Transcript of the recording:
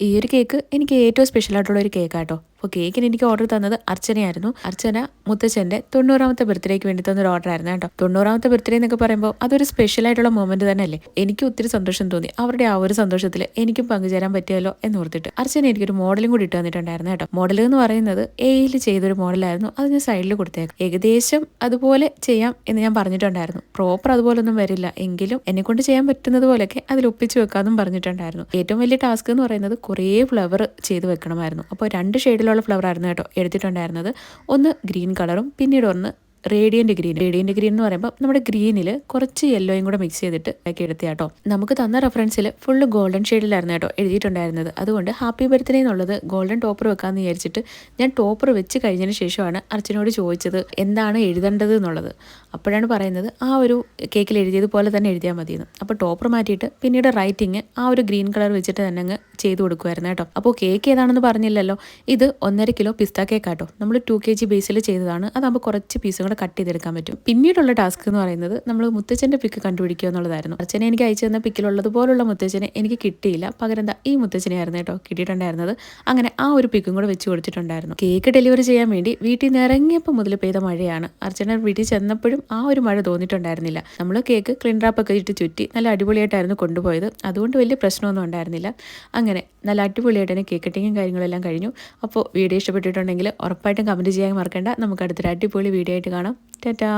ഈ ഒരു കേക്ക് എനിക്ക് ഏറ്റവും സ്പെഷ്യൽ ആയിട്ടുള്ള ഒരു കേക്കാട്ടോ. അപ്പോൾ കേക്കിന് എനിക്ക് ഓർഡർ തന്നത് അർച്ചനയായിരുന്നു. അർച്ചന മുത്തച്ഛൻ്റെ 90ാമത്തെ ബർത്ത്ഡേക്ക് വേണ്ടി തന്നൊരു ഓർഡർ ആയിരുന്നു കേട്ടോ. 90ാമത്തെ ബർത്ത്ഡേ എന്നൊക്കെ പറയുമ്പോൾ അതൊരു സ്പെഷ്യൽ ആയിട്ടുള്ള മൊമെന്റ് തന്നെയല്ലേ. എനിക്ക് ഒത്തിരി സന്തോഷം തോന്നി. അവരുടെ ആ ഒരു സന്തോഷത്തിൽ എനിക്കും പങ്കുചേരാൻ പറ്റിയല്ലോ എന്ന് ഓർത്തിട്ട് അർച്ചന എനിക്കൊരു മോഡലും കൂടി ഇട്ട് തന്നിട്ടുണ്ടായിരുന്നു കേട്ടോ. മോഡൽ എന്ന് പറയുന്നത് എയിൽ ചെയ്തൊരു മോഡലായിരുന്നു. അത് ഞാൻ സൈഡിൽ കൊടുത്തേക്കും. ഏകദേശം അതുപോലെ ചെയ്യാം എന്ന് ഞാൻ പറഞ്ഞിട്ടുണ്ടായിരുന്നു. പ്രോപ്പർ അതുപോലൊന്നും വരില്ല, എങ്കിലും എന്നെ കൊണ്ട് ചെയ്യാൻ പറ്റുന്നത് പോലെയൊക്കെ അതിൽ ഒപ്പിച്ച് വെക്കാമെന്നും പറഞ്ഞിട്ടുണ്ടായിരുന്നു. ഏറ്റവും വലിയ ടാസ്ക് എന്ന് പറയുന്നത് കുറേ ഫ്ലവർ ചെയ്ത് വെക്കണമായിരുന്നു. അപ്പോൾ 2 ഷെയ്ഡിലുള്ള ഫ്ലവർ ആയിരുന്നു കേട്ടോ എടുത്തിട്ടുണ്ടായിരുന്നത്. ഒന്ന് ഗ്രീൻ കളറും പിന്നീട് ഒന്ന് റേഡിയന്റ് ഗ്രീൻ എന്ന് പറയുമ്പോൾ നമ്മുടെ ഗ്രീനിൽ കുറച്ച് യെല്ലോയും കൂടെ മിക്സ് ചെയ്തിട്ട് ഒക്കെ എടുത്ത കേട്ടോ. നമുക്ക് തന്ന റെഫറൻസിൽ ഫുള്ള് ഗോൾഡൻ ഷെയ്ഡിലായിരുന്നു കേട്ടോ എഴുതിയിട്ടുണ്ടായിരുന്നത്. അതുകൊണ്ട് ഹാപ്പി ബർത്ത്ഡേ എന്നുള്ളത് ഗോൾഡൻ ടോപ്പർ വെക്കാമെന്ന് വിചാരിച്ചിട്ട് ഞാൻ ടോപ്പർ വെച്ച് കഴിഞ്ഞതിന് ശേഷമാണ് അർച്ചനോട് ചോദിച്ചത് എന്താണ് എഴുതേണ്ടത് എന്നുള്ളത്. അപ്പോഴാണ് പറയുന്നത് ആ ഒരു കേക്കിൽ എഴുതിയതുപോലെ തന്നെ എഴുതിയാൽ മതിയെന്ന്. അപ്പോൾ ടോപ്പർ മാറ്റിയിട്ട് പിന്നീട് റൈറ്റിങ് ആ ഒരു ഗ്രീൻ കളർ വെച്ചിട്ട് തന്നെ അങ്ങ് ചെയ്ത് കൊടുക്കുമായിരുന്നു കേട്ടോ. അപ്പോൾ കേക്ക് ഏതാണെന്ന് പറഞ്ഞില്ലല്ലോ. ഇത് 1.5 കിലോ പിസ്ത കേക്കാട്ടോ. നമ്മൾ 2 kg ബേസിൽ ചെയ്തതാണ്. അതാകുമ്പോൾ കുറച്ച് പീസും കൂടെ കട്ട് ചെയ്തെടുക്കാൻ പറ്റും. പിന്നീടുള്ള ടാസ്ക് എന്ന് പറയുന്നത് നമ്മൾ മുത്തച്ഛൻ്റെ പിക്ക് കണ്ടുപിടിക്കുക എന്നുള്ളതായിരുന്നു. അർച്ചനെ എനിക്ക് അയച്ചു തന്ന പിക്കിലുള്ളതുപോലുള്ള മുത്തച്ഛനെ എനിക്ക് കിട്ടിയില്ല. പകരം എന്താ ഈ മുത്തച്ഛനെയായിരുന്നു കേട്ടോ കിട്ടിയിട്ടുണ്ടായിരുന്നത്. അങ്ങനെ ആ ഒരു പിക്കും കൂടെ വെച്ച് കൊടുത്തിട്ടുണ്ടായിരുന്നു. കേക്ക് ഡെലിവറി ചെയ്യാൻ വേണ്ടി വീട്ടിൽ നിന്ന് ഇറങ്ങിയപ്പോൾ മുതൽ പെയ്ത മഴയാണ്. അർച്ചന വീട്ടിൽ ചെന്നപ്പോഴും ആ ഒരു മഴ തോന്നിയിട്ടുണ്ടായിരുന്നില്ല. നമ്മൾ കേക്ക് ക്ലീൻ റാപ്പൊക്കെ ഇട്ട് ചുറ്റി നല്ല അടിപൊളിയായിട്ടായിരുന്നു കൊണ്ടുപോയത്. അതുകൊണ്ട് വലിയ പ്രശ്നമൊന്നും ഉണ്ടായിരുന്നില്ല. അങ്ങനെ നല്ല അടിപൊളിയായിട്ട് തന്നെ കേക്ക് കട്ടിങ്ങും കാര്യങ്ങളെല്ലാം കഴിഞ്ഞു. അപ്പോൾ വീഡിയോ ഇഷ്ടപ്പെട്ടിട്ടുണ്ടെങ്കിൽ ഉറപ്പായിട്ടും കമൻറ്റ് ചെയ്യാൻ മറക്കണ്ട. നമുക്ക് അടുത്തൊരു അടിപൊളി വീഡിയോ ആയിട്ട് കാണാം. ടാറ്റാ.